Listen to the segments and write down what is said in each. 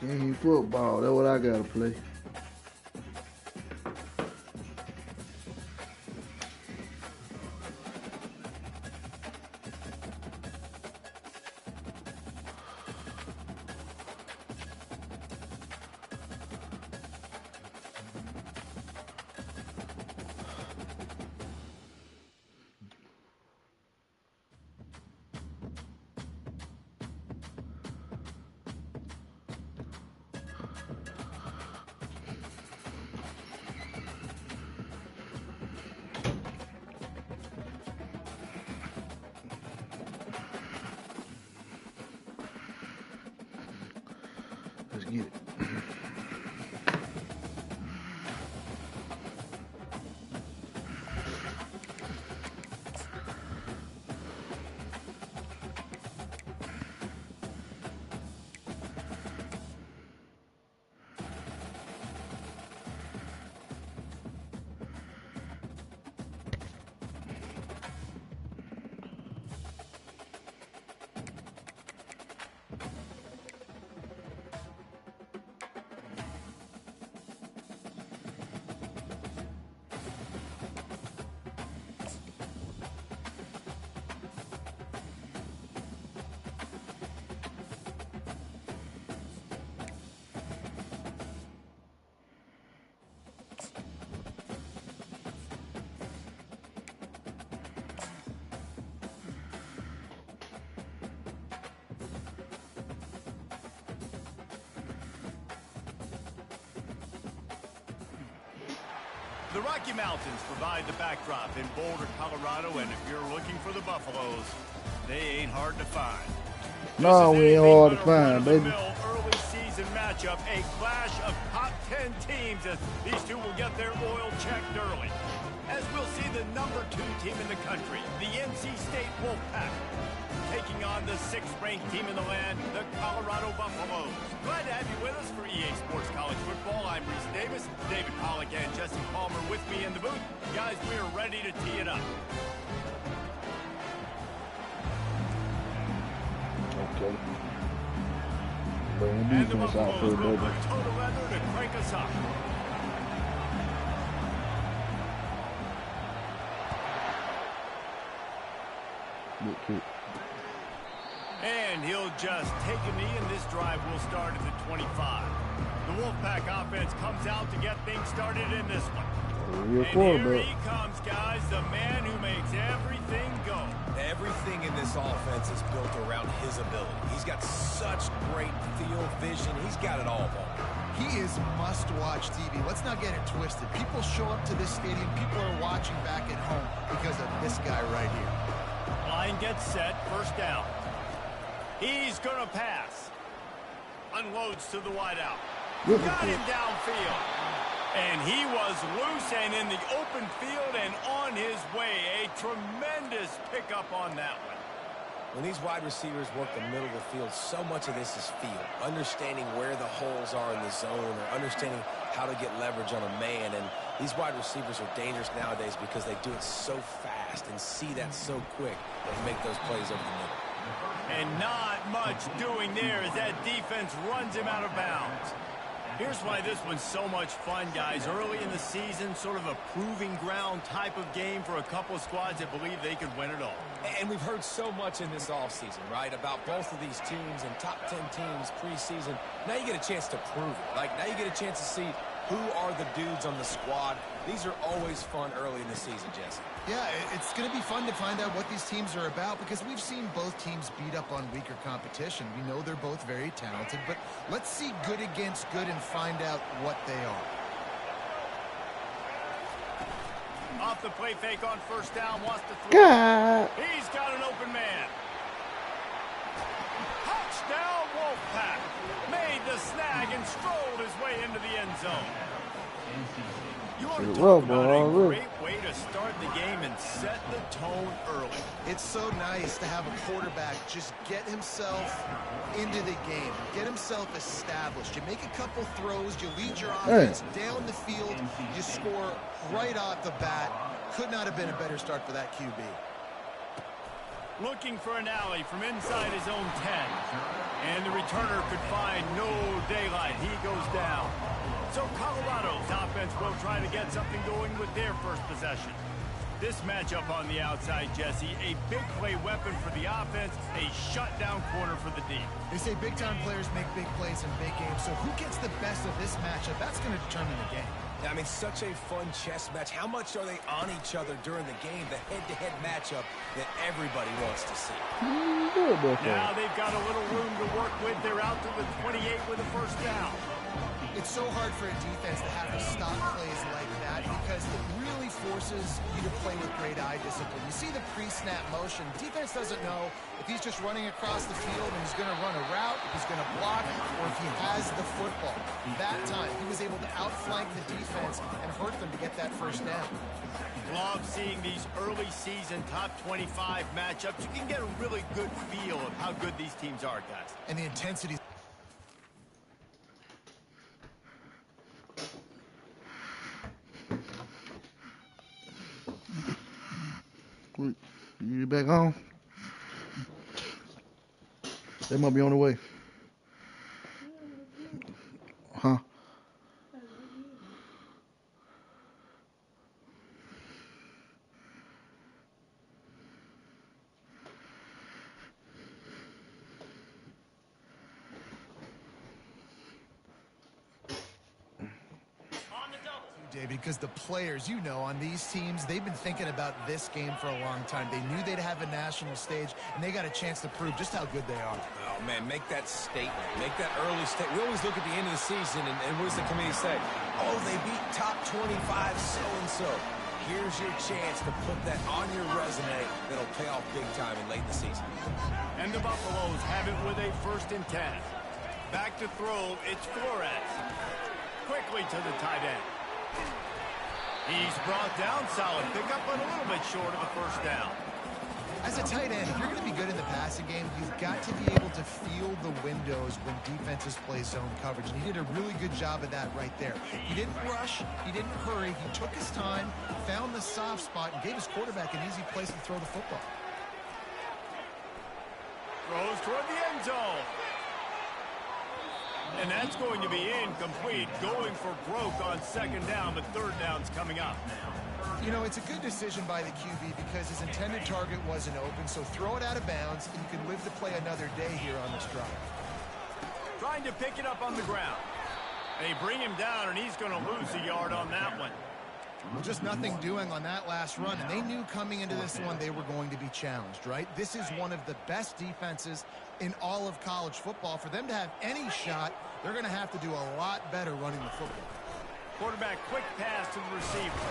Ain't football. That's what I gotta play. Let's get it. The Rocky Mountains provide the backdrop in Boulder, Colorado, and if you're looking for the Buffaloes, they ain't hard to find. No, we ain't hard to find, baby. Early season matchup, a clash of top 10 teams as these two will get their oil checked early. As we'll see the #2 team in the country, the NC State Wolfpack, taking on the 6th-ranked team in the land, the Colorado Buffaloes. Glad to have you with us for EA Sports College Football. I'm Reese Davis, David Pollack and Jesse Palmer with me in the booth. Guys, we are ready to tee it up. Okay. Bring the defense out for a little bit. Total leather to crank us up. Good kick. And he'll just take a knee, and this drive will start at the 25. The Wolfpack offense comes out to get things started in this one. And here he comes, guys, the man who makes everything go. Everything in this offense is built around his ability. He's got such great field vision. He's got it all, Paul. He is must-watch TV. Let's not get it twisted. People show up to this stadium. People are watching back at home because of this guy right here. Line gets set, first down. He's going to pass. Unloads to the wideout. Got him downfield. And he was loose and in the open field and on his way. A tremendous pickup on that one. When these wide receivers work the middle of the field, so much of this is feel. Understanding where the holes are in the zone or understanding how to get leverage on a man. And these wide receivers are dangerous nowadays because they do it so fast and see that so quick and make those plays over the middle. And not much doing there as that defense runs him out of bounds. Here's why this one's so much fun, guys. Early in the season, sort of a proving ground type of game for a couple of squads that believe they could win it all. And we've heard so much in this offseason, right, about both of these teams and top 10 teams preseason. Now you get a chance to prove it. Like, now you get a chance to see who are the dudes on the squad. These are always fun early in the season, Jesse. Yeah, it's going to be fun to find out what these teams are about because we've seen both teams beat up on weaker competition. We know they're both very talented, but let's see good against good and find out what they are. Off the play fake on first down, wants to throw. He's got an open man. Touchdown, Wolfpack. Made the snag and strolled his way into the end zone. You want to talk about a great way to start the game and set the tone early. It's so nice to have a quarterback just get himself into the game, get himself established. You make a couple throws, you lead your offense down the field, you score right off the bat. Could not have been a better start for that QB. Looking for an alley from inside his own 10. And the returner could find no daylight. He goes down. So Colorado's offense will try to get something going with their first possession. This matchup on the outside, Jesse, a big play weapon for the offense, a shutdown corner for the D. They say big-time players make big plays in big games, so who gets the best of this matchup? That's going to determine the game. I mean, such a fun chess match. How much are they on each other during the game? The head-to-head matchup that everybody wants to see. Now they've got a little room to work with. They're out to the 28 with a first down. It's so hard for a defense to have to stop plays like that because it really forces you to play with great eye discipline. You see the pre-snap motion. Defense doesn't know if he's just running across the field and he's going to run a route, if he's going to block, or if he has the football. That time, he was able to outflank the defense and hurt them to get that first down. Love seeing these early season top 25 matchups. You can get a really good feel of how good these teams are, guys. And the intensity. Wait, you back home? They might be on the way. Huh? David, because the players, you know, on these teams, they've been thinking about this game for a long time. They knew they'd have a national stage, and they got a chance to prove just how good they are. Oh, man, make that statement. Make that early statement. We always look at the end of the season, and what does the committee say? Oh, they beat top 25 so-and-so. Here's your chance to put that on your resume that'll pay off big time in late in the season. And the Buffaloes have it with a 1st and 10. Back to throw, it's Flores. Quickly to the tight end. He's brought down, solid pickup, but a little bit short of the first down. As a tight end, if you're going to be good in the passing game, you've got to be able to feel the windows when defenses play zone coverage. And he did a really good job of that right there. He didn't rush. He didn't hurry. He took his time, found the soft spot, and gave his quarterback an easy place to throw the football. Throws toward the end zone. And that's going to be incomplete. Going for broke on 2nd down, but 3rd down's coming up. You know, it's a good decision by the QB because his intended target wasn't open, so throw it out of bounds, and you can live to play another day here on this drive. Trying to pick it up on the ground. They bring him down, and he's going to lose a yard on that one. Well, just nothing doing on that last run, and they knew coming into this one they were going to be challenged, right? This is one of the best defenses in all of college football. For them to have any shot, they're going to have to do a lot better running the football. Quarterback quick pass to the receiver.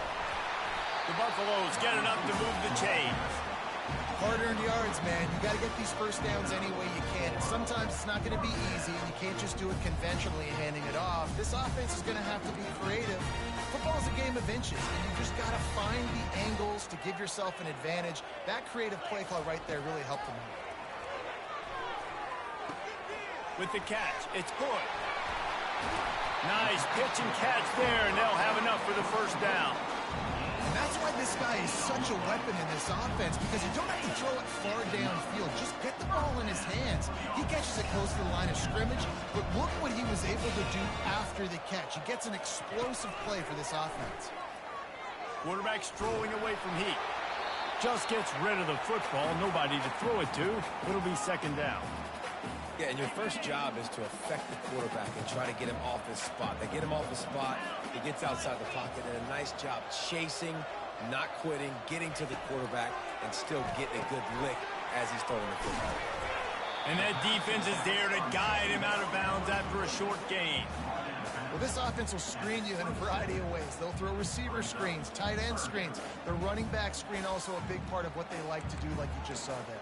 The Buffaloes get enough to move the chains. Hard-earned yards, man. You got to get these first downs any way you can. And sometimes it's not going to be easy, and you can't just do it conventionally handing it off. This offense is going to have to be creative. Football's a game of inches, and you just got to find the angles to give yourself an advantage. That creative play call right there really helped them out. With the catch, it's good. Nice pitch and catch there, and they'll have enough for the first down. And that's why this guy is such a weapon in this offense, because you don't have to throw it far downfield. Just get the ball in his hands. He catches it close to the line of scrimmage, but look what he was able to do after the catch. He gets an explosive play for this offense. Quarterback strolling away from heat. Just gets rid of the football. Nobody to throw it to. It'll be 2nd down. Yeah, and your first job is to affect the quarterback and try to get him off his spot. They get him off his spot, he gets outside the pocket, and a nice job chasing, not quitting, getting to the quarterback, and still getting a good lick as he's throwing the football. And that defense is there to guide him out of bounds after a short gain. Well, this offense will screen you in a variety of ways. They'll throw receiver screens, tight end screens. The running back screen also a big part of what they like to do, like you just saw there.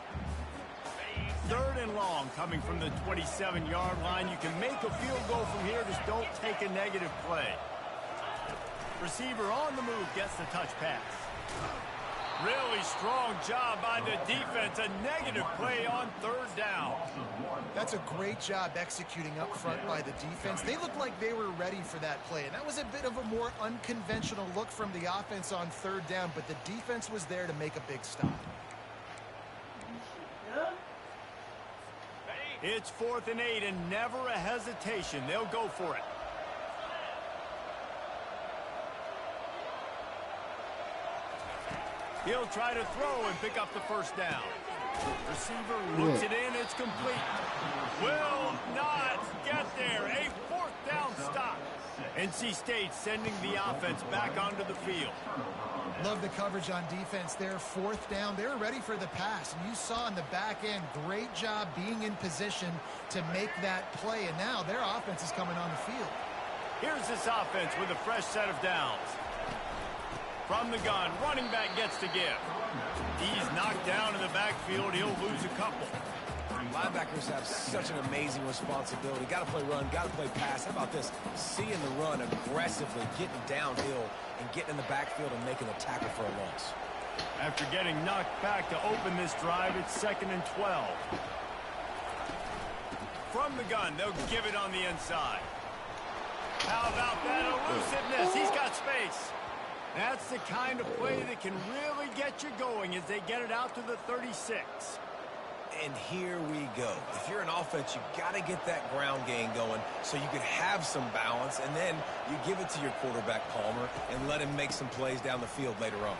3rd and long coming from the 27-yard line. You can make a field goal from here. Just don't take a negative play. Receiver on the move gets the touch pass. Really strong job by the defense. A negative play on 3rd down. That's a great job executing up front by the defense. They looked like they were ready for that play, and that was a bit of a more unconventional look from the offense on 3rd down, but the defense was there to make a big stop. It's 4th and 8 and never a hesitation. They'll go for it. He'll try to throw and pick up the first down. Receiver looks it in. It's complete. Will not get there. A 4th down stop. NC State sending the offense back onto the field. Love the coverage on defense there. 4th down. They're ready for the pass. And you saw in the back end, great job being in position to make that play. And now their offense is coming on the field. Here's this offense with a fresh set of downs. From the gun, running back gets to give. He's knocked down in the backfield. He'll lose a couple. Linebackers have such an amazing responsibility. Got to play run, got to play pass. How about this? Seeing the run aggressively, getting downhill, and getting in the backfield and making a tackle for a loss. After getting knocked back to open this drive, it's 2nd and 12. From the gun, they'll give it on the inside. How about that elusiveness? He's got space. That's the kind of play that can really get you going as they get it out to the 36. And here we go. If you're an offense, you got to get that ground game going so you can have some balance, and then you give it to your quarterback, Palmer, and let him make some plays down the field later on.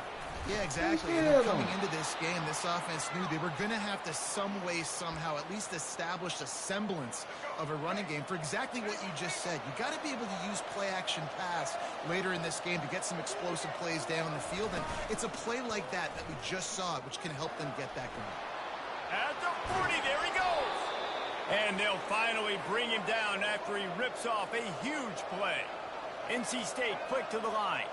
Yeah, exactly. And coming into this game, this offense knew they were going to have to some way, somehow, at least establish a semblance of a running game for exactly what you just said. You got to be able to use play-action pass later in this game to get some explosive plays down the field. And it's a play like that we just saw, which can help them get that going. At the 40, there he goes. And they'll finally bring him down after he rips off a huge play. NC State quick to the line.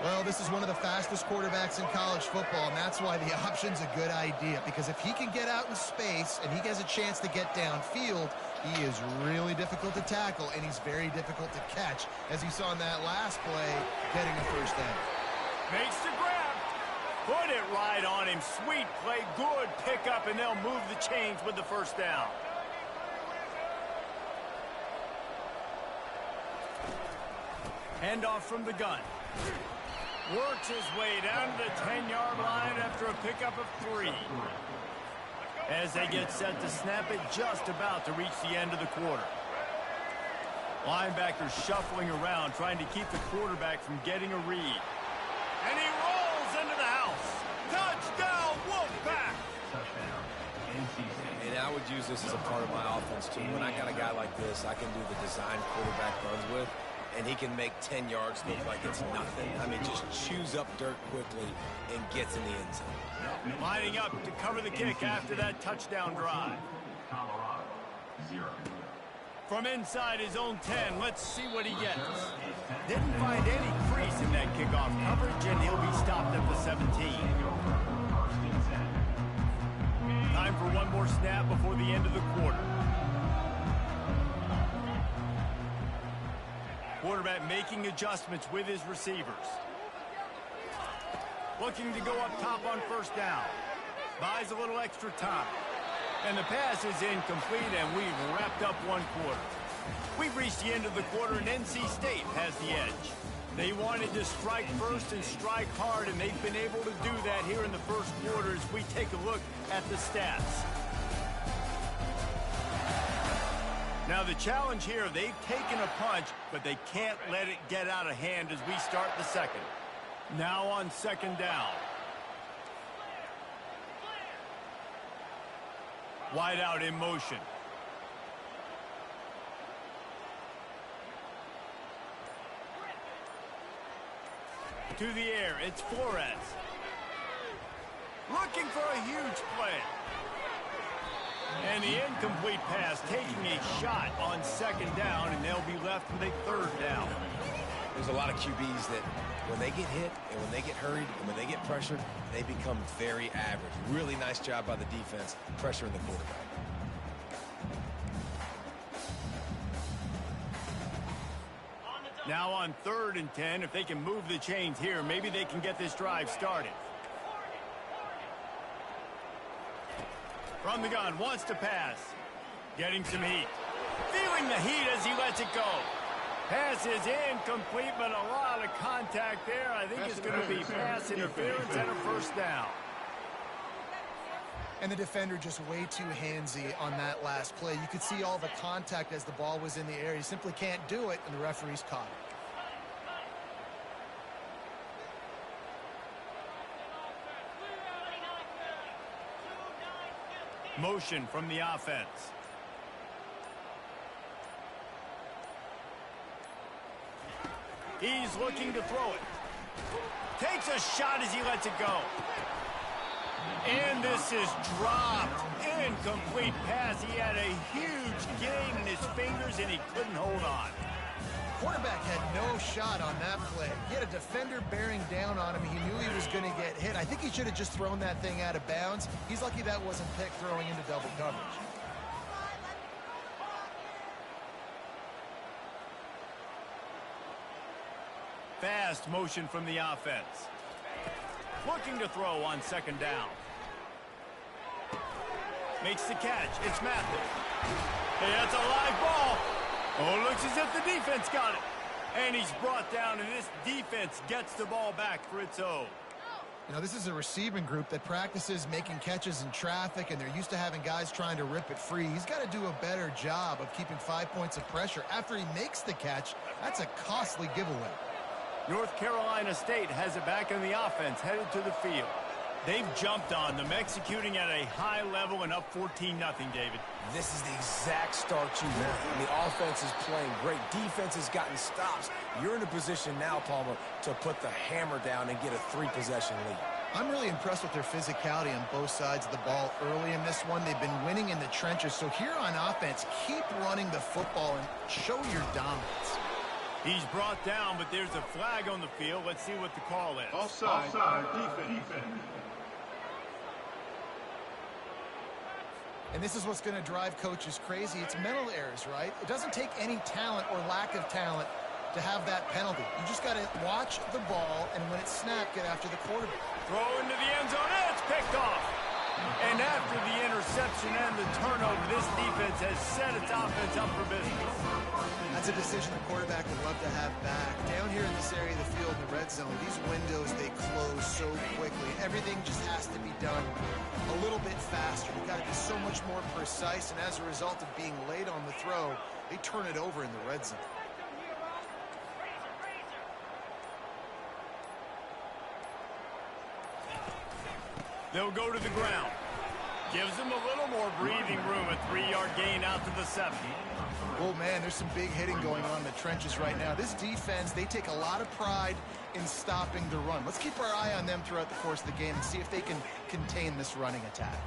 Well, this is one of the fastest quarterbacks in college football, and that's why the option's a good idea, because if he can get out in space and he has a chance to get downfield, he is really difficult to tackle, and he's very difficult to catch, as you saw in that last play, getting a first down. Makes the grab. Put it right on him. Sweet play, good pickup, and they'll move the chains with the first down. Handoff from the gun. Works his way down to the 10-yard line after a pickup of 3. As they get set to snap it, just about to reach the end of the quarter. Linebackers shuffling around, trying to keep the quarterback from getting a read. And he rolls into the house. Touchdown, Wolfpack! And I would use this as a part of my offense, too. When I got a guy like this, I can do the design quarterback runs with, and he can make 10 yards look like it's nothing. I mean, just chews up dirt quickly and gets in the end zone. Lining up to cover the kick after that touchdown drive. From inside his own 10, let's see what he gets. Didn't find any crease in that kickoff coverage, and he'll be stopped at the 17. Time for one more snap before the end of the quarter. Quarterback making adjustments with his receivers. Looking to go up top on first down. Buys a little extra time. And the pass is incomplete, and we've wrapped up one quarter. We've reached the end of the quarter, and NC State has the edge. They wanted to strike first and strike hard, and they've been able to do that here in the first quarter as we take a look at the stats. Now the challenge here, they've taken a punch, but they can't let it get out of hand as we start the second. Now on second down. Wide out in motion. To the air, it's Flores. Looking for a huge play. And the incomplete pass taking a shot on second down, and they'll be left with a third down. There's a lot of QBs that when they get hit and when they get hurried and when they get pressured, they become very average. Really nice job by the defense pressuring the quarterback. Now on 3rd and 10, if they can move the chains here, maybe they can get this drive started. From the gun, wants to pass. Getting some heat. Feeling the heat as he lets it go. Pass is incomplete, but a lot of contact there. I think it's going to be pass interference and a first down. And the defender just way too handsy on that last play. You could see all the contact as the ball was in the air. He simply can't do it, and the referee's caught it. Motion from the offense. He's looking to throw it. Takes a shot as he lets it go. And this is dropped. Incomplete pass. He had a huge gain in his fingers, and he couldn't hold on. Quarterback had no shot on that play. He had a defender bearing down on him. He knew he was going to get hit. I think he should have just thrown that thing out of bounds. He's lucky that wasn't picked throwing into double coverage. Fast motion from the offense. Looking to throw on second down. Makes the catch. It's Mathis. Hey, that's a live ball. Oh, looks as if the defense got it. And he's brought down, and this defense gets the ball back for its own. You know, this is a receiving group that practices making catches in traffic, and they're used to having guys trying to rip it free. He's got to do a better job of keeping 5 points of pressure after he makes the catch. That's a costly giveaway. North Carolina State has it back on the offense, headed to the field. They've jumped on them, executing at a high level and up 14-0, David. This is the exact start you want. The offense is playing great. Defense has gotten stops. You're in a position now, Palmer, to put the hammer down and get a 3-possession lead. I'm really impressed with their physicality on both sides of the ball early in this one. They've been winning in the trenches. So here on offense, keep running the football and show your dominance. He's brought down, but there's a flag on the field. Let's see what the call is. Offside. Defense. And this is what's going to drive coaches crazy. It's mental errors, right? It doesn't take any talent or lack of talent to have that penalty. You just got to watch the ball, and when it's snapped, get after the quarterback. Throw into the end zone, and it's picked off. And after the interception and the turnover, this defense has set its offense up for business. That's a decision the quarterback would love to have back. Down here in this area of the field in the red zone, these windows, they close so quickly. Everything just has to be done a little bit faster. You've got to be so much more precise, and as a result of being late on the throw, they turn it over in the red zone. They'll go to the ground. Gives them a little more breathing room. A 3-yard gain out to the 7. Oh, man, there's some big hitting going on in the trenches right now. This defense, they take a lot of pride in stopping the run. Let's keep our eye on them throughout the course of the game and see if they can contain this running attack.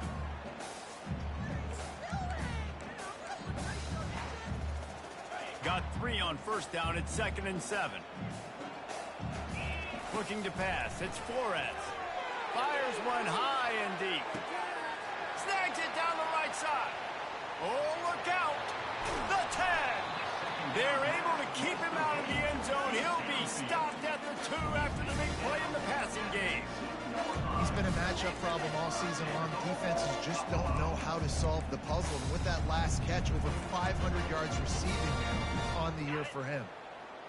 Got 3 on first down. It's 2nd and 7. Looking to pass. It's Flores. Fires one high and deep. Snags it down the right side. Oh, look out. The 10. They're able to keep him out of the end zone. He'll be stopped at the 2 after the big play in the passing game. He's been a matchup problem all season long. Defenses just don't know how to solve the puzzle. And with that last catch, over 500 yards receiving on the year for him.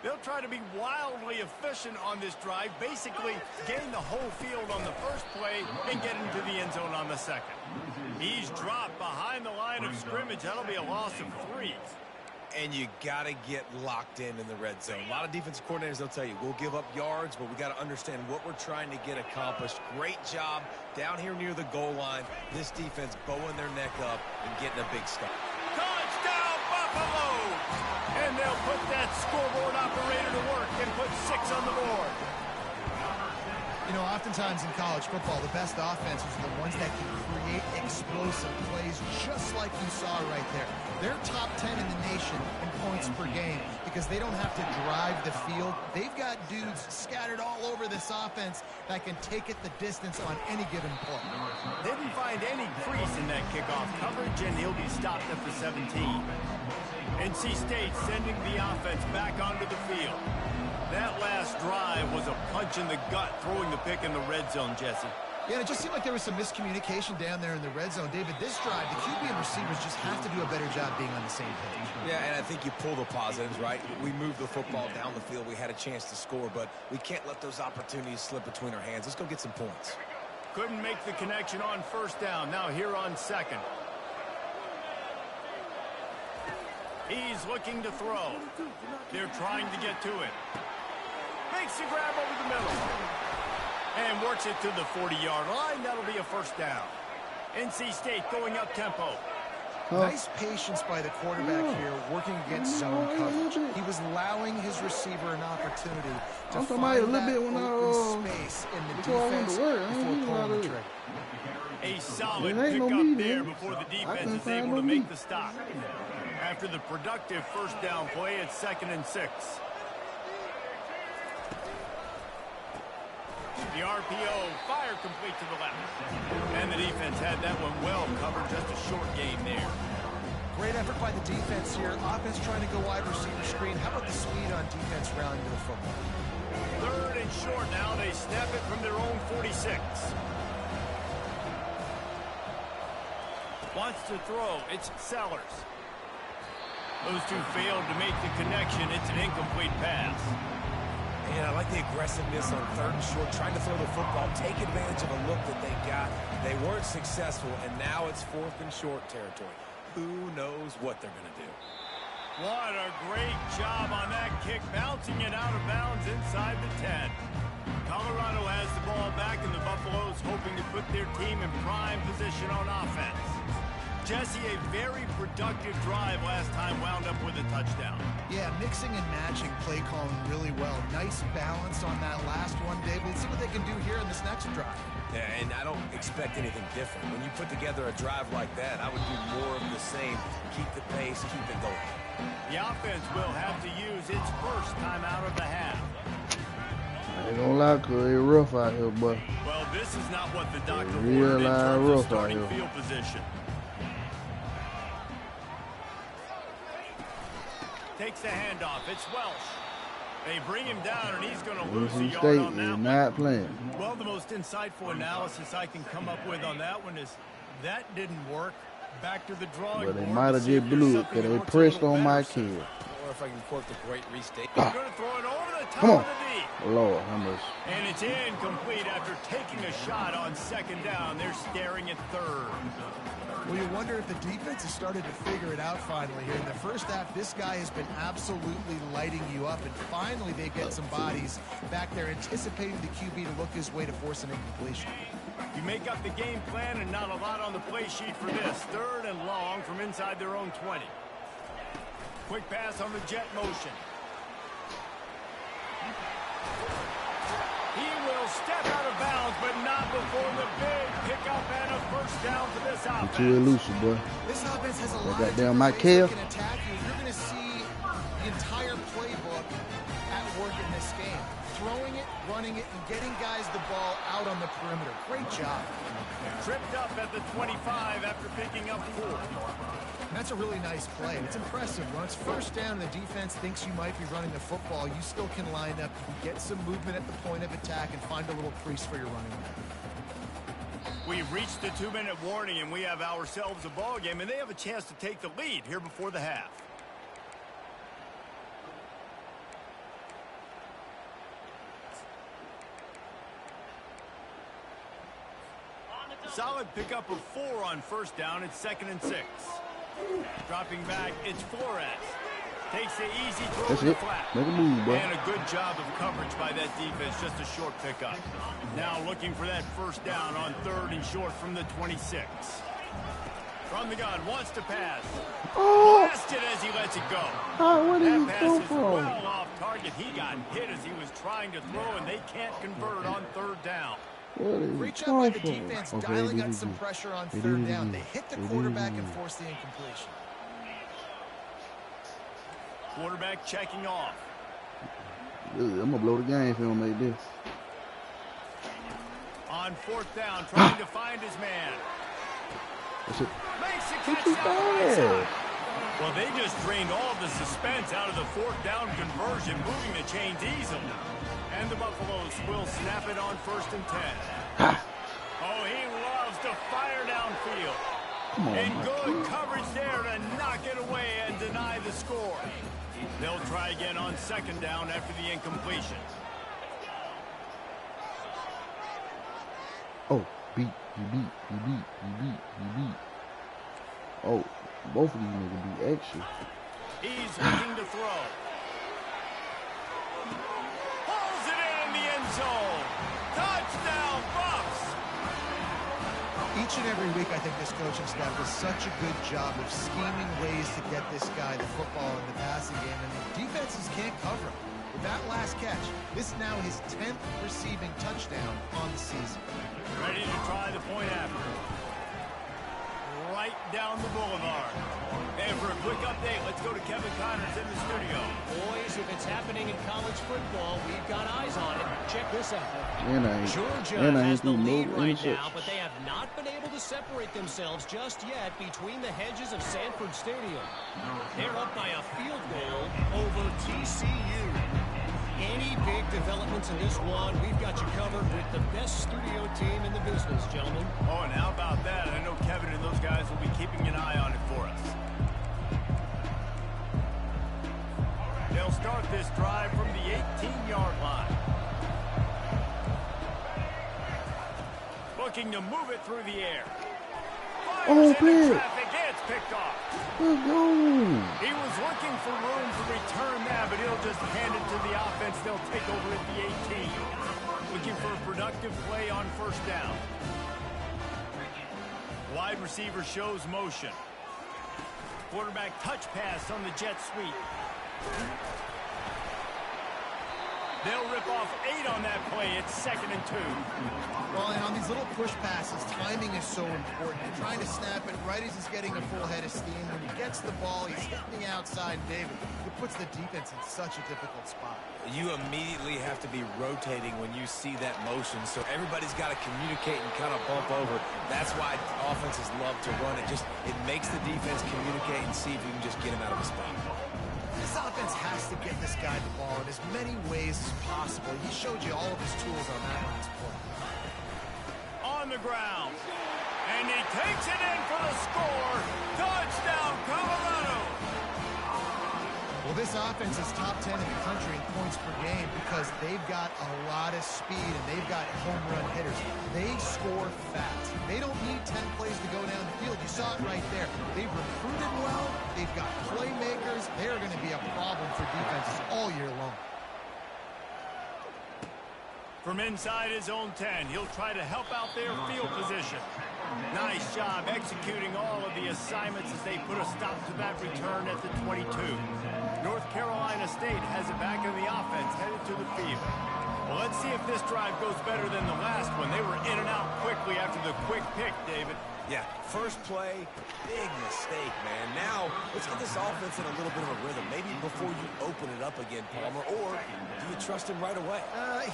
They'll try to be wildly efficient on this drive, basically gain the whole field on the first play and get into the end zone on the second. He's dropped behind the line of scrimmage. That'll be a loss of 3. And you got to get locked in the red zone. A lot of defensive coordinators, they'll tell you, we'll give up yards, but we got to understand what we're trying to get accomplished. Great job down here near the goal line. This defense bowing their neck up and getting a big stop. Touchdown, Buffalo! And they'll put that scoreboard operator to work and put 6 on the board. You know, oftentimes in college football, the best offenses are the ones that can create explosive plays, just like you saw right there. They're top 10 in the nation in points per game because they don't have to drive the field. They've got dudes scattered all over this offense that can take it the distance on any given play. Didn't find any crease in that kickoff coverage, and he'll be stopped at the 17. NC State sending the offense back onto the field. That last drive was a punch in the gut, throwing the pick in the red zone, Jesse. Yeah, and it just seemed like there was some miscommunication down there in the red zone. David, this drive, the QB and receivers just have to do a better job being on the same page. Yeah, and I think you pull the positives, right? We moved the football down the field. We had a chance to score, but we can't let those opportunities slip between our hands. Let's go get some points. Couldn't make the connection on first down. Now here on second. He's looking to throw. They're trying to get to it. Makes the grab over the middle. And works it to the 40-yard line. That'll be a first down. NC State going up tempo. Nice patience by the quarterback here, working against zone coverage. He was allowing his receiver an opportunity to find that open space in the defense before pulling the trigger. A solid pickup there before the defense is able to make the stop. After the productive first down play, it's 2nd and 6. The RPO, fire complete to the left. And the defense had that one well covered, just a short game there. Great effort by the defense here. Offense trying to go wide receiver screen. How about the speed on defense rallying to the football? 3rd and short now. They snap it from their own 46. Wants to throw. It's Sellers. Those two failed to make the connection. It's an incomplete pass. And I like the aggressiveness on 3rd and short, trying to throw the football, take advantage of a look that they got. They weren't successful, and now it's 4th and short territory. Who knows what they're going to do? What a great job on that kick, bouncing it out of bounds inside the 10. Colorado has the ball back, and the Buffaloes hoping to put their team in prime position on offense. Jesse, a very productive drive last time, wound up with a touchdown. Yeah, mixing and matching play calling really well. Nice balance on that last one, Dave. Let's see what they can do here in this next drive. Yeah, and I don't expect anything different. When you put together a drive like that, I would do more of the same. Keep the pace, keep it going. The offense will have to use its first time out of the half. I ain't gonna lie, cause it's rough out here, boy. Well, this is not what the doctor Real ordered in live terms of rough out starting here. field position. Takes the handoff. It's Welsh. They bring him down, and he's going to lose a NC yard State on that is one. not playing. Well, the most insightful analysis I can come up with on that one is that didn't work. Back to the drawing But they board. might have just blew it because they pressed on my kid. Or if I can quote the great restatement. Going to throw it over the top Come on. of the knee. Lord, how much? And it's incomplete after taking a shot on 2nd down. They're staring at 3rd. Well, you wonder if the defense has started to figure it out finally here. In the first half, this guy has been absolutely lighting you up, and finally they get some bodies back there anticipating the QB to look his way to force an incompletion. You make up the game plan and not a lot on the play sheet for this. 3rd and long from inside their own 20. Quick pass on the jet motion. He will step out of bounds, but not before the big pickup and a first down for this I'm offense. too elusive, boy. This offense has a They lot got of down different my ways calf. they can attack you. You're going to see the entire playbook at work in this game. Throwing it, running it, and getting guys the ball out on the perimeter. Great job. Tripped up at the 25 after picking up 4. That's a really nice play. It's impressive. When it's first down and the defense thinks you might be running the football, you still can line up, get some movement at the point of attack, and find a little crease for your running back. We've reached the 2-minute warning, and we have ourselves a ball game, and they have a chance to take the lead here before the half. Solid pickup of 4 on first down. It's 2nd and 6. Dropping back, it's Flores. Takes the easy throw That's to the it. flat. Make a move, boy. And a good job of coverage by that defense. Just a short pickup. Now looking for that first down on 3rd and short from the 26. From the gun, wants to pass. Oh! Blasted as he lets it go. Oh, what did That he pass go is for? well off target. He got hit as he was trying to throw, and they can't convert on 3rd down. What did he Great go job by the for? defense Okay, dialing they up did some it. pressure on They 3rd did it down. again. They hit the They did it quarterback and again. forced the incompletion. Quarterback checking off. I'm gonna blow the game if he don't make this. On 4th down, trying to find his man. That's it. Makes the What catch you down the right bad? side. Well, they just drained all the suspense out of the 4th down conversion, moving the chains easily. And the Buffaloes will snap it on 1st and 10. Oh, he loves to fire downfield. Come on, And man. good coverage there to knock it away and deny the score. They'll try again on 2nd down after the incompletion. Oh, He beat. Oh, both of these niggas be extra. He's looking to throw. Pulls it in the end zone. Touchdown, Bucks! Each and every week, I think this coaching staff does such a good job of scheming ways to get this guy the football in the passing game, and the defenses can't cover him. With that last catch, this is now his 10th receiving touchdown on the season. Ready to try the point after. Right down the boulevard. And for a quick update, let's go to Kevin Connors in the studio. Boys, if it's happening in college football, we've got eyes on it. Check this out. Georgia has the lead right now, but they have not been able to separate themselves just yet between the hedges of Sanford Stadium. They're up by a field goal over TCU. Any big developments in this one, we've got you covered with the best studio team in the business, gentlemen. Oh, and how about that? I know Kevin and those guys will be keeping an eye on it for us. They'll start this drive from the 18-yard line. Looking to move it through the air. Oh, man. It's picked off. Let's go. He was looking for room to return that, but he'll just hand it to the offense. They'll take over at the 18. Looking for a productive play on first down. Wide receiver shows motion. Quarterback touch pass on the jet sweep. They'll rip off 8 on that play. It's 2nd and 2. Well, and on these little push passes, timing is so important. You're trying to snap it right as he's getting a full head of steam. When he gets the ball, he's hitting the outside, David. It puts the defense in such a difficult spot. You immediately have to be rotating when you see that motion, so everybody's got to communicate and kind of bump over. That's why offenses love to run it. It makes the defense communicate and see if you can just get him out of the spot. This offense has to get this guy the ball in as many ways as possible. He showed you all of his tools on that last play. On the ground. And he takes it in for the score. Touchdown, Colorado. Well, this offense is top 10 in the country in points per game because they've got a lot of speed and they've got home run hitters. They score fast. They don't need 10 plays to go down the field. You saw it right there. They've recruited well. They've got playmakers. They're going to be a problem for defenses all year long. From inside his own 10, he'll try to help out their field position. Nice job executing all of the assignments as they put a stop to that return at the 22. North Carolina State has it back in the offense, headed to the field. Well, let's see if this drive goes better than the last one. They were in and out quickly after the quick pick, David. Yeah, first play, big mistake, man. Now, let's get this offense in a little bit of a rhythm. Maybe before you open it up again, Palmer, or do you trust him right away?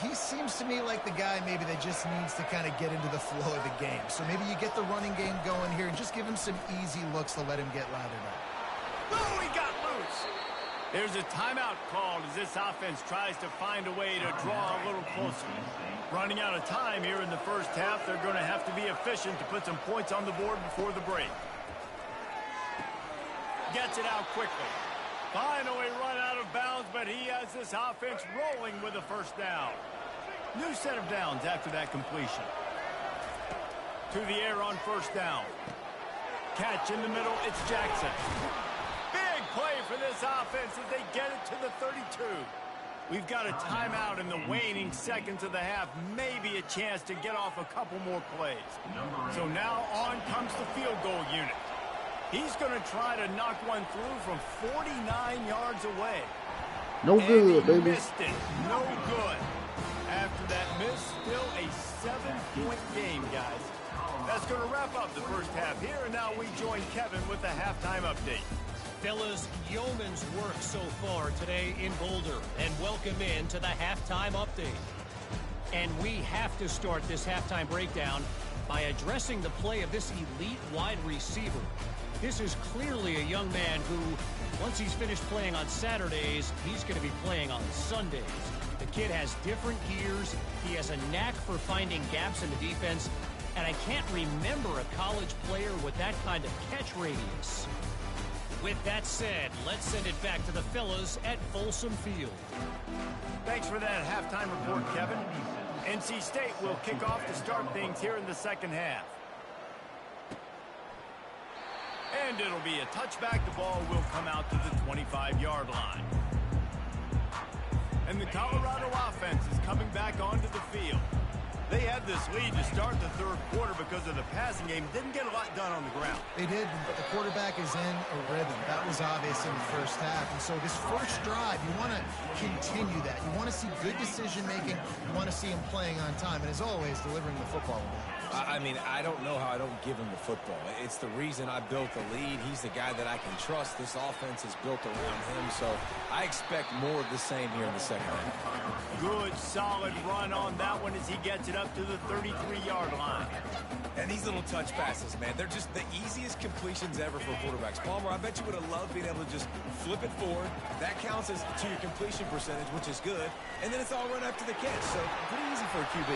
He seems to me like the guy maybe that just needs to kind of get into the flow of the game. So maybe you get the running game going here and just give him some easy looks to let him get lathered up. Oh, he got loose. There's a timeout called as this offense tries to find a way to draw a little closer. Running out of time here in the first half, they're going to have to be efficient to put some points on the board before the break. Gets it out quickly. Finally run out of bounds, but he has this offense rolling with a first down. New set of downs after that completion. To the air on first down. Catch in the middle, it's Jackson. Big play for this offense as they get it to the 32. We've got a timeout in the waning seconds of the half. Maybe a chance to get off a couple more plays. So now on comes the field goal unit. He's going to try to knock one through from 49 yards away. No good, baby. Missed it. No good. After that miss, still a 7-point game, guys. That's going to wrap up the first half here, and now we join Kevin with the halftime update. Fellas, yeoman's work so far today in Boulder, and welcome in to the halftime update. And we have to start this halftime breakdown by addressing the play of this elite wide receiver. This is clearly a young man who, once he's finished playing on Saturdays, he's going to be playing on Sundays. The kid has different gears. He has a knack for finding gaps in the defense, and I can't remember a college player with that kind of catch radius. With that said, let's send it back to the fellas at Folsom Field. Thanks for that halftime report, Kevin. NC State will kick off to start things here in the second half. And it'll be a touchback. The ball will come out to the 25-yard line. And the Colorado offense is coming back onto the field. They had this lead to start the third quarter because of the passing game. Didn't get a lot done on the ground. They did, but the quarterback is in a rhythm. That was obvious in the first half. And so this first drive, you want to continue that. You want to see good decision-making. You want to see him playing on time. And as always, delivering the football. I mean, I don't know how I don't give him the football. It's the reason I built the lead. He's the guy that I can trust. This offense is built around him, so I expect more of the same here in the second half. Good, solid run on that one as he gets it up to the 33-yard line. And these little touch passes, man, they're just the easiest completions ever for quarterbacks. Palmer, I bet you would have loved being able to just flip it forward. That counts as to your completion percentage, which is good. And then it's all run up to the catch, so pretty easy for a QB.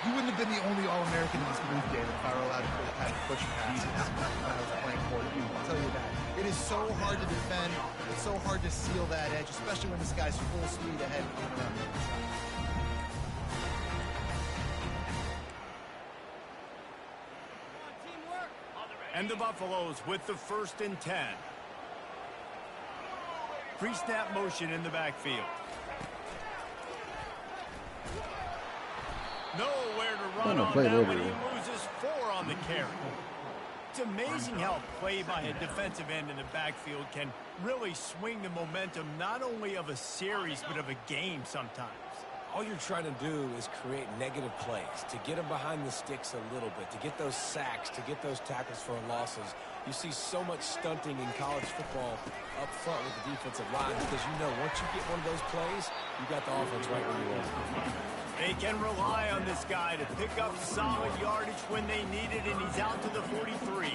You wouldn't have been the only All-American in this group game if I were allowed to have push passes when I was playing quarterback. I'll tell you that. It is so hard to defend. It's so hard to seal that edge, especially when this guy's full speed ahead coming around the other side. And the Buffaloes with the 1st and 10. Pre-snap motion in the backfield. Nowhere to run on that when he loses 4 on the carry. It's amazing how play by a defensive end in the backfield can really swing the momentum not only of a series but of a game sometimes. All you're trying to do is create negative plays, to get them behind the sticks a little bit, to get those sacks, to get those tackles for losses. You see so much stunting in college football up front with the defensive line because you know once you get one of those plays, you got the offense right where you want it. They can rely on this guy to pick up solid yardage when they need it, and he's out to the 43.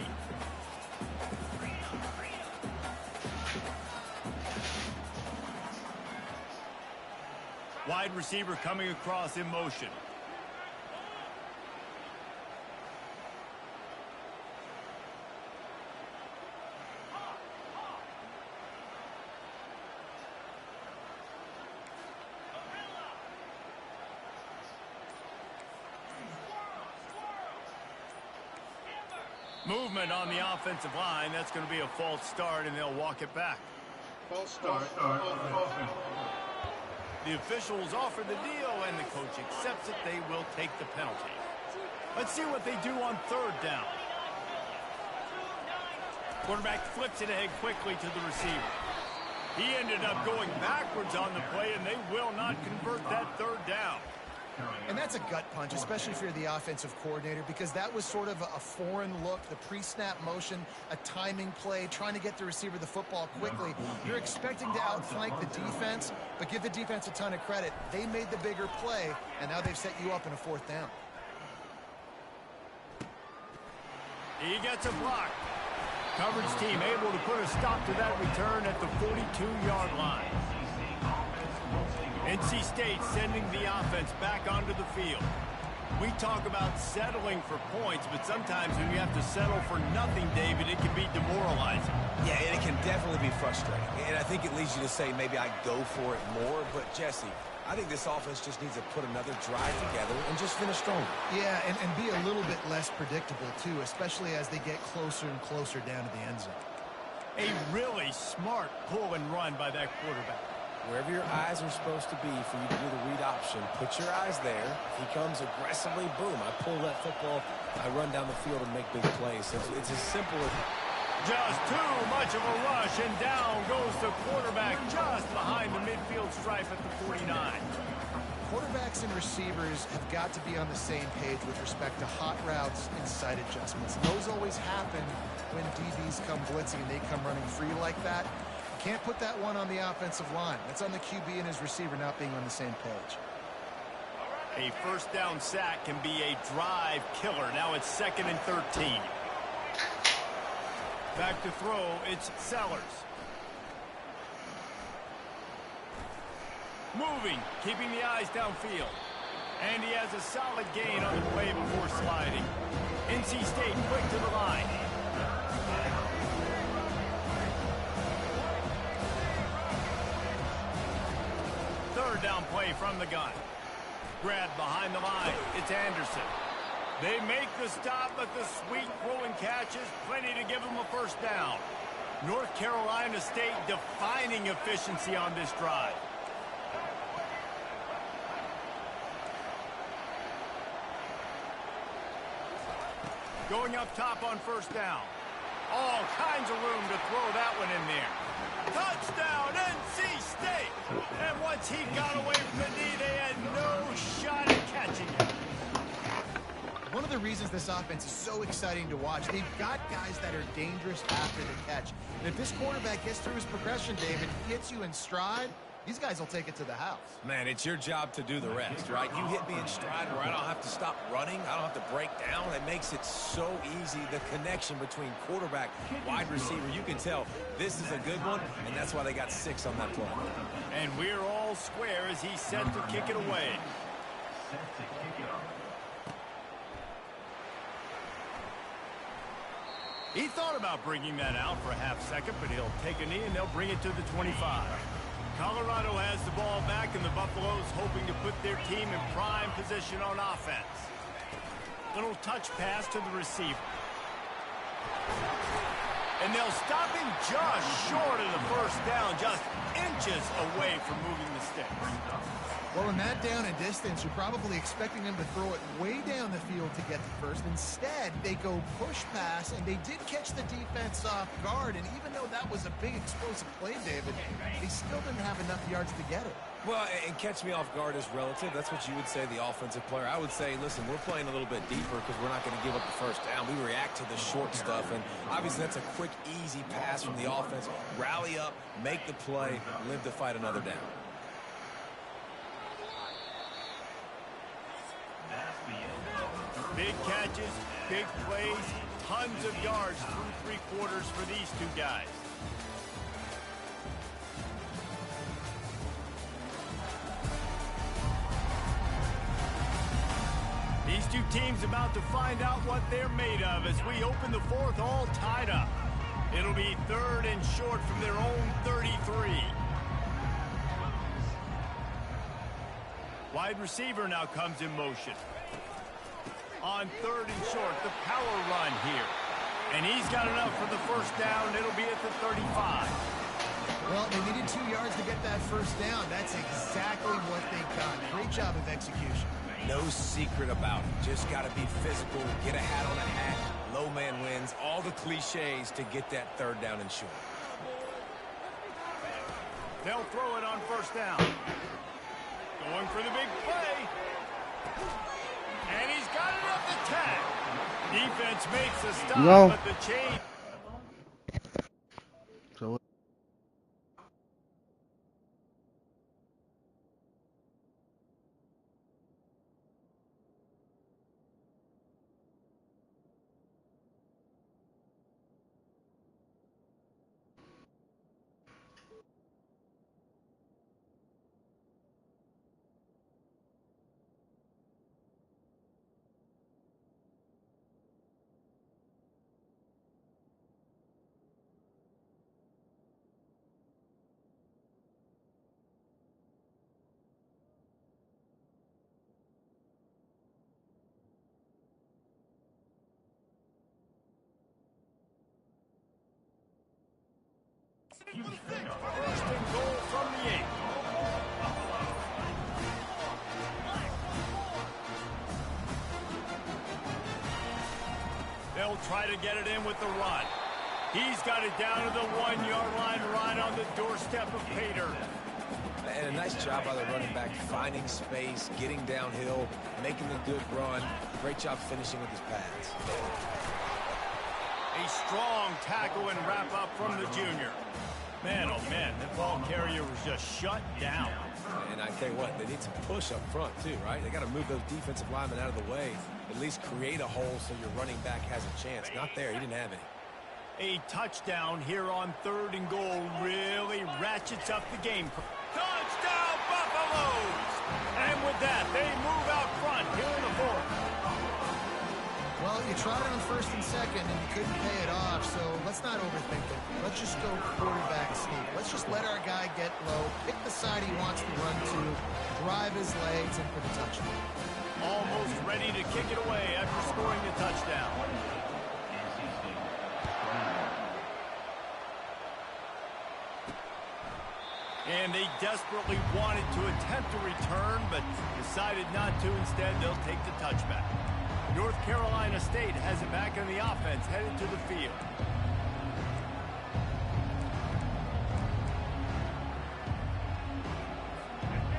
Wide receiver coming across in motion. Movement on the offensive line. That's going to be a false start, and they'll walk it back. False start. The officials offer the deal, and the coach accepts it. They will take the penalty. Let's see what they do on 3rd down. Quarterback flips it ahead quickly to the receiver. He ended up going backwards on the play, and they will not convert that 3rd down. And that's a gut punch, especially if you're the offensive coordinator, because that was sort of a foreign look, the pre-snap motion, a timing play, trying to get the receiver the football quickly. You're expecting to outflank the defense, but give the defense a ton of credit. They made the bigger play, and now they've set you up in a 4th down. He gets a block. Coverage team able to put a stop to that return at the 42-yard line. NC State sending the offense back onto the field. We talk about settling for points, but sometimes when you have to settle for nothing, David, it can be demoralizing. Yeah, and it can definitely be frustrating. And I think it leads you to say maybe I go for it more. But, Jesse, I think this offense just needs to put another drive together and just finish stronger. Yeah, and be a little bit less predictable, too, especially as they get closer and closer down to the end zone. A really smart pull and run by that quarterback. Wherever your eyes are supposed to be for you to do the read option, put your eyes there. If he comes aggressively, boom, I pull that football, I run down the field and make big plays. So it's as simple as... Just too much of a rush, and down goes the quarterback just behind the midfield stripe at the 49. Quarterbacks and receivers have got to be on the same page with respect to hot routes and sight adjustments. Those always happen when DBs come blitzing and they come running free like that. Can't put that one on the offensive line. That's on the QB and his receiver not being on the same page. A 1st down sack can be a drive killer. Now it's 2nd and 13. Back to throw, it's Sellers. Moving, keeping the eyes downfield. And he has a solid gain on the play before sliding. NC State quick to the line. Third down play from the gun. grab behind the line. It's Anderson. They make the stop, but the sweet throw and catch is plenty to give them a first down. North Carolina State defining efficiency on this drive. Going up top on first down. All kinds of room to throw that one in there. Touchdown, NC State! And once he got away from the knee, they had no shot at catching him. One of the reasons this offense is so exciting to watch, they've got guys that are dangerous after the catch. And if this quarterback gets through his progression, David, hits you in stride, these guys will take it to the house. Man, it's your job to do the rest, right? You hit me in stride where I don't have to stop running. I don't have to break down. It makes it so easy. The connection between quarterback, wide receiver, you can tell this is a good one, and that's why they got 6 on that play. And we're all square as he's set to kick it away. He thought about bringing that out for a half second, but he'll take a knee and they'll bring it to the 25. Colorado has the ball back, and the Buffaloes hoping to put their team in prime position on offense. Little touch pass to the receiver. And they'll stop him just short of the first down, just inches away from moving the sticks. Well, in that down and distance, you're probably expecting them to throw it way down the field to get to first. Instead, they go push pass, and they did catch the defense off guard. And even though that was a big explosive play, David, they still didn't have enough yards to get it. Well, and catch me off guard is relative. That's what you would say, the offensive player. I would say, listen, we're playing a little bit deeper because we're not going to give up the first down. We react to the short stuff, and obviously that's a quick, easy pass from the offense. Rally up, make the play, live to fight another down. Big catches, big plays, tons of yards through 3 quarters for these two guys. These two teams about to find out what they're made of as we open the 4th all tied up. It'll be 3rd and short from their own 33. Wide receiver now comes in motion. On 3rd and short, the power run here. And he's got enough for the first down. It'll be at the 35. Well, they needed 2 yards to get that first down. That's exactly what they got. Great job of execution. No secret about it. Just got to be physical, get a hat on a hat, low man wins, all the cliches to get that 3rd down and short. They'll throw it on first down. Going for the big play. And he's got it up the tag. Defense makes a stop, but the chain. So First and goal from the 8. They'll try to get it in with the run. He's got it down to the 1-yard line, right on the doorstep of Pater. And a nice job by the running back, finding space, getting downhill, making a good run. Great job finishing with his pads. A strong tackle and wrap up from the junior. Man, oh man, that ball carrier was just shut down. And I tell you what, they need some push up front too, right? They got to move those defensive linemen out of the way, at least create a hole so your running back has a chance. Not there, he didn't have any. A touchdown here on 3rd and goal really ratchets up the game. Touchdown, Buffaloes! And with that, they move out front here in the 4th. Well, you tried it on first and second and you couldn't pay it off, so let's not overthink it. Let's just go quarterback sneak. Let's just let our guy get low, pick the side he wants to run to, drive his legs, and put a touchdown. Almost ready to kick it away after scoring the touchdown. And they desperately wanted to attempt a return, but decided not to. Instead, they'll take the touchback. North Carolina State has it back in the offense, headed to the field.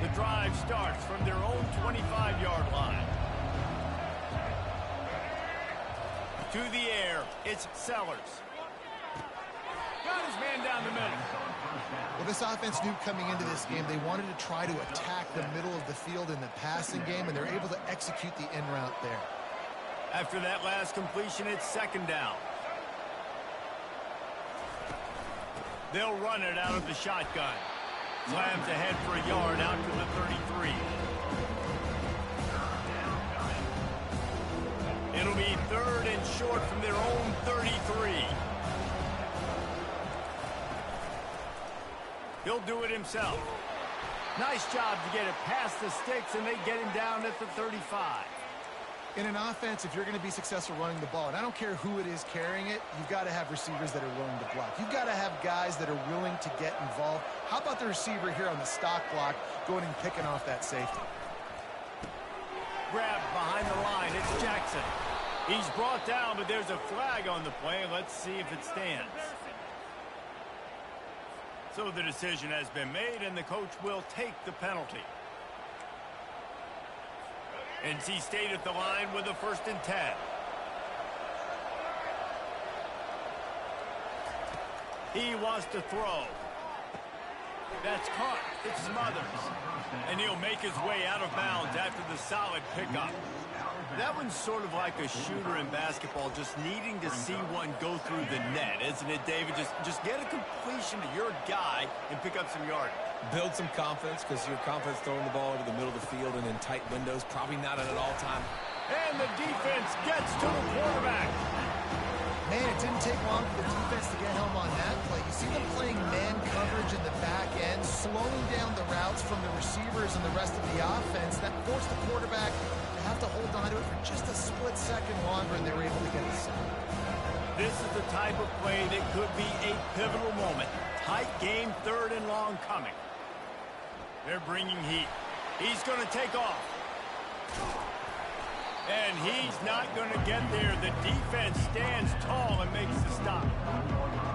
The drive starts from their own 25-yard line. To the air, it's Sellers. Got his man down the middle. Well, this offense knew coming into this game they wanted to try to attack the middle of the field in the passing game, and they're able to execute the in route there. After that last completion, it's second down. They'll run it out of the shotgun. Slams ahead for a yard out to the 33. It'll be third and short from their own 33. He'll do it himself. Nice job to get it past the sticks, and they get him down at the 35. In an offense, if you're going to be successful running the ball, and I don't care who it is carrying it, you've got to have receivers that are willing to block. You've got to have guys that are willing to get involved. How about the receiver here on the stock block going and picking off that safety? Grabbed behind the line. It's Jackson. He's brought down, but there's a flag on the play. Let's see if it stands. So the decision has been made, and the coach will take the penalty. NC State at the line with a 1st and 10. He wants to throw. That's caught. It smothers. And he'll make his way out of bounds after the solid pickup. That one's sort of like a shooter in basketball, just needing to see one go through the net, isn't it, David? Just get a completion to your guy and pick up some yardage. Build some confidence, because your confidence throwing the ball over the middle of the field and in tight windows, probably not at an all-time. And the defense gets to the quarterback. Man, it didn't take long for the defense to get home on that play. You see them playing man coverage in the back end, slowing down the routes from the receivers and the rest of the offense. That forced the quarterback to have to hold on to it for just a split second longer, and they were able to get the sack. This is the type of play that could be a pivotal moment. Tight game, 3rd and long coming. They're bringing heat. He's going to take off. And he's not going to get there. The defense stands tall and makes the stop.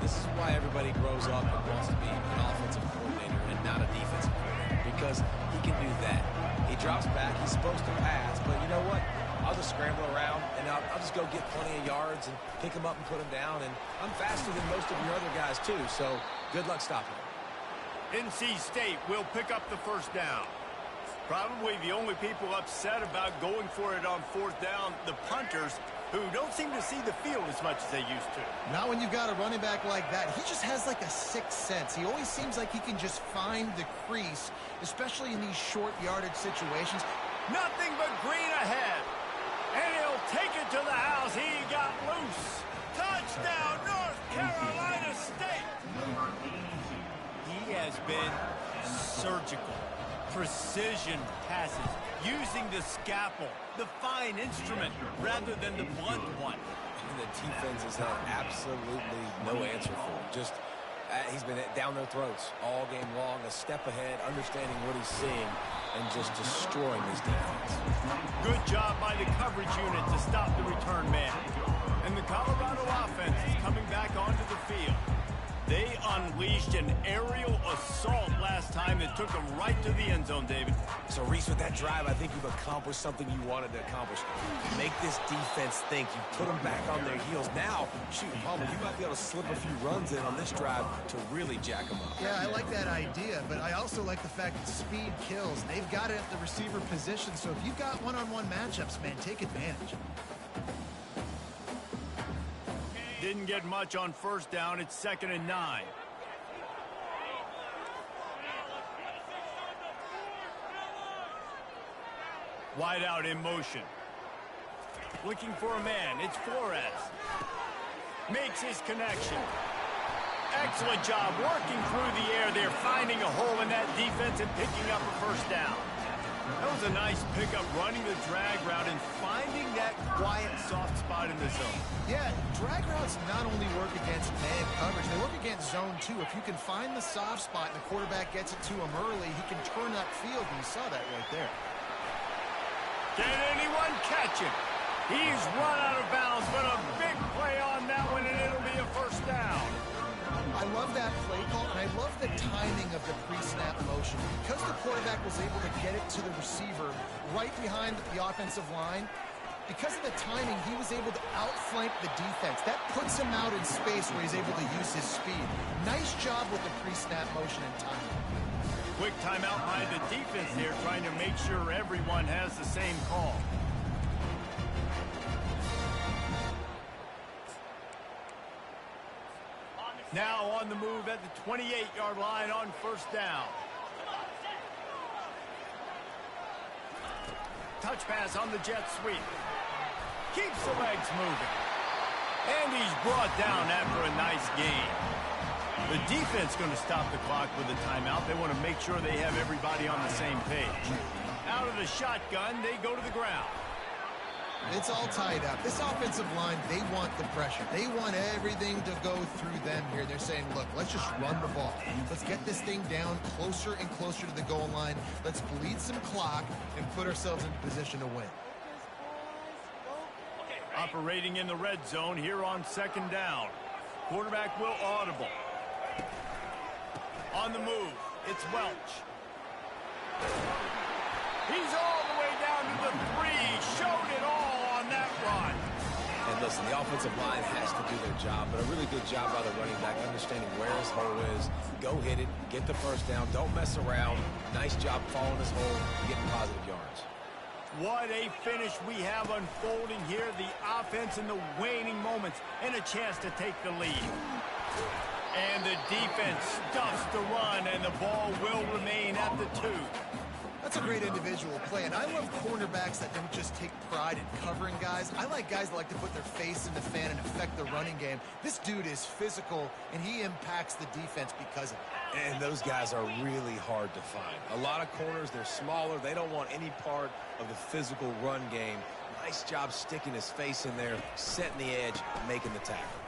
This is why everybody grows up and wants to be an offensive coordinator and not a defensive coordinator, because he can do that. He drops back. He's supposed to pass, but you know what? I'll just scramble around, and I'll just go get plenty of yards and pick him up and put him down. And I'm faster than most of your other guys, too, so good luck stopping him. NC State will pick up the 1st down. Probably the only people upset about going for it on 4th down, the punters, who don't seem to see the field as much as they used to. Not when you've got a running back like that. He just has like a sixth sense. He always seems like he can just find the crease, especially in these short yardage situations. Nothing but green ahead. And he'll take it to the house. He got loose. Touchdown, North Carolina State. He has been surgical. Precision passes, using the scalpel, the fine instrument, rather than the blunt one. And the defense has had absolutely no answer for him. Just, he's been down their throats all game long, a step ahead, understanding what he's seeing, and just destroying his defense. Good job by the coverage unit to stop the return man. And the Colorado offense is coming back onto the field. They unleashed an aerial assault last time that took them right to the end zone, David. So, Reese, with that drive, I think you've accomplished something you wanted to accomplish. Make this defense think. You put them back on their heels. Now, shoot, Palmer, you might be able to slip a few runs in on this drive to really jack them up. Yeah, I like that idea, but I also like the fact that speed kills. They've got it at the receiver position, so if you've got one-on-one matchups, man, take advantage. Didn't get much on 1st down. It's 2nd and 9. Wide out in motion. Looking for a man. It's Flores. Makes his connection. Excellent job working through the air there, finding a hole in that defense and picking up a first down. That was a nice pickup, running the drag route and finding that quiet, soft spot in the zone. Yeah, drag routes not only work against man coverage, they work against zone too. If you can find the soft spot and the quarterback gets it to him early, he can turn upfield, and you saw that right there. Can anyone catch him? He's run out of bounds, but a big play on that one, and it'll be a first down. I love that play call, and I love the timing of the pre-snap motion. Because the quarterback was able to get it to the receiver right behind the offensive line, because of the timing, he was able to outflank the defense. That puts him out in space where he's able to use his speed. Nice job with the pre-snap motion and timing. Quick timeout by the defense there, trying to make sure everyone has the same call. Now on the move at the 28-yard line on first down. Touch pass on the jet sweep. Keeps the legs moving. And he's brought down after a nice gain. The defense going to stop the clock with a timeout. They want to make sure they have everybody on the same page. Out of the shotgun, they go to the ground. It's all tied up. This offensive line, they want the pressure. They want everything to go through them here. They're saying, look, let's just run the ball. Let's get this thing down closer and closer to the goal line. Let's bleed some clock and put ourselves in position to win. Operating in the red zone here on second down. Quarterback will audible. On the move, it's Welch. He's all the way down to the 3. Showed it all on that run. And listen, the offensive line has to do their job, but a really good job by the running back, understanding where his hole is. Go hit it, get the first down, don't mess around. Nice job following his hole, getting positive yards. What a finish we have unfolding here. The offense in the waning moments and a chance to take the lead. And the defense stuffs the run, and the ball will remain at the 2. That's a great individual play, and I love cornerbacks that don't just take pride in covering guys. I like guys that like to put their face in the fan and affect the running game. This dude is physical, and he impacts the defense because of it. And those guys are really hard to find. A lot of corners, they're smaller. They don't want any part of the physical run game. Nice job sticking his face in there, setting the edge, making the tackle.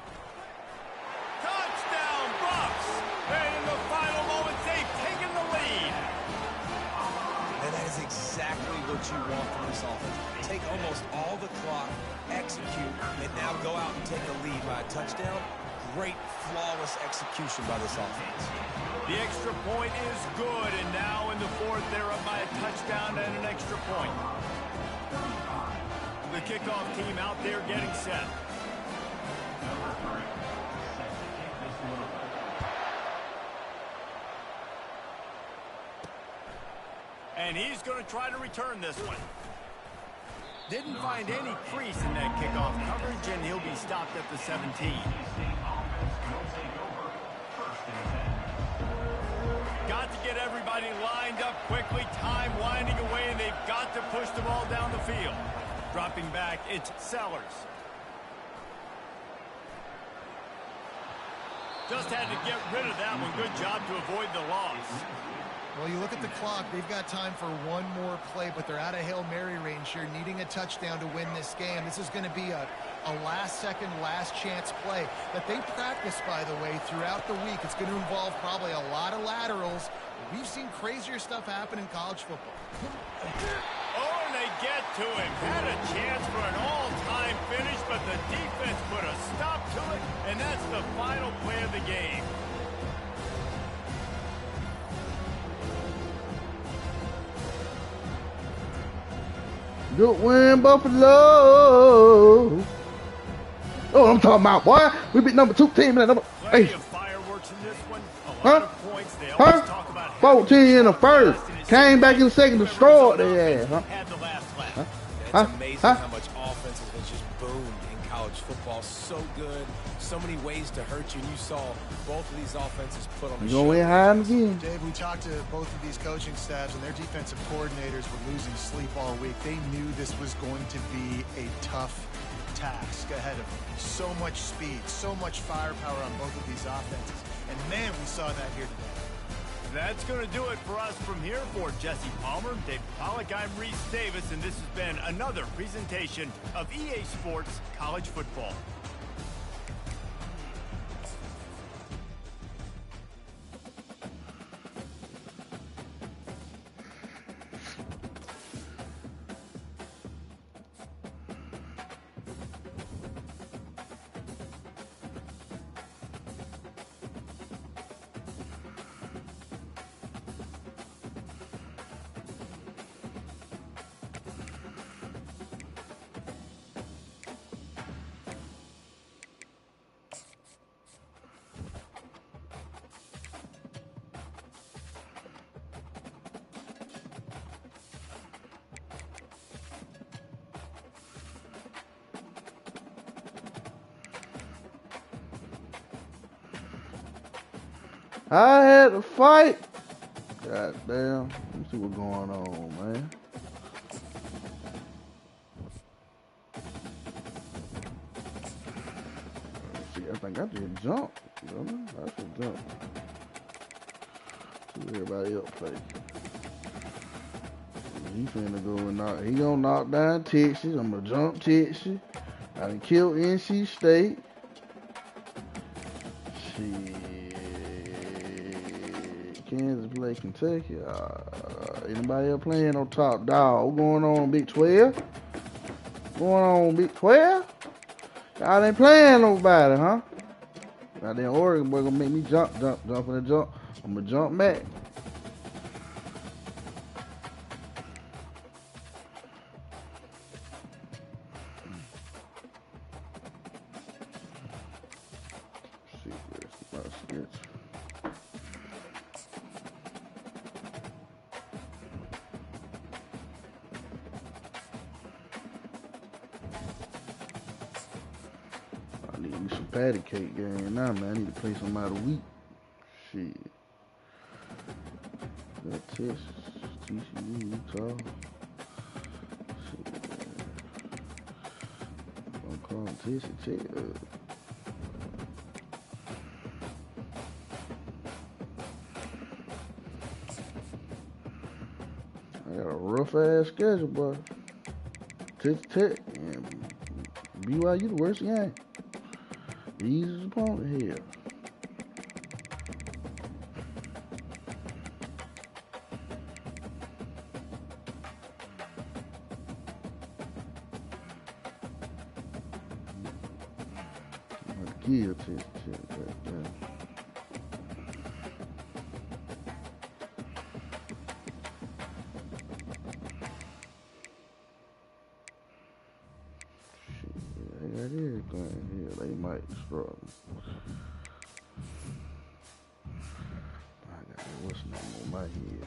Touchdown, Bucks! And in the final moments, they've taken the lead. And that is exactly what you want from this offense. Take almost all the clock, execute, and now go out and take a lead by a touchdown. Great, flawless execution by this offense. The extra point is good, and now in the 4th, they're up by a touchdown and an extra point. The kickoff team out there getting set. And he's going to try to return this one. Didn't find any crease in that kickoff coverage, and he'll be stopped at the 17. Got to get everybody lined up quickly. Time winding away, and they've got to push the ball down the field. Dropping back, it's Sellers. Just had to get rid of that one. Good job to avoid the loss. Well, you look at the clock, they've got time for one more play, but they're out of Hail Mary range here, needing a touchdown to win this game. This is going to be a last-second, last-chance play that they practice, by the way, throughout the week. It's going to involve probably a lot of laterals. We've seen crazier stuff happen in college football. Oh, and they get to him. Had a chance for an all-time finish, but the defense put a stop to it, and that's the final play of the game. Good win, Buffalo. Oh, I'm talking about, boy. We beat number 2 team. Number, Plenty hey. of fireworks in this one. A Huh? lot of points. They always talk Huh? about 14 in the first. Came back in the second, destroyed their ass. Huh? Had the last lap. It's amazing how much offense has been just boomed in college college football. So good, so many ways to hurt you, and you saw both of these offenses put on the You show. gonna win hiding again? Dave, we talked to both of these coaching staffs, and their defensive coordinators were losing sleep all week. They knew this was going to be a tough task ahead of them. So much speed, so much firepower on both of these offenses. And man, we saw that here today. That's going to do it for us from here. For Jesse Palmer, Dave Pollock, I'm Reese Davis, and this has been another presentation of EA Sports College Football. I had to fight. God damn. Let's see what's going on, man. See, I think I just jumped. You know? I should jump. See what everybody else play. He finna go and knock. He gonna knock down Texas. I'm gonna jump Texas. I done killed NC State. Shit. Kansas play Kentucky. Anybody else playing on top dog? What's going on, Big 12? What's going on, Big 12? Y'all ain't playing nobody, huh? Goddamn Oregon boy gonna make me jump for the jump. I'm gonna jump back. I need me some patty cake game now, man. I need to play somebody weak. Shit. Got Texas, TCU, Utah. Shit. I'm calling Texas, check it up. I got a rough ass schedule, boy. Texas Tech and BYU the worst game. The easiest opponent here. Kill Texas Tech right there. They got everything here. They might struggle. I got what's name on my head.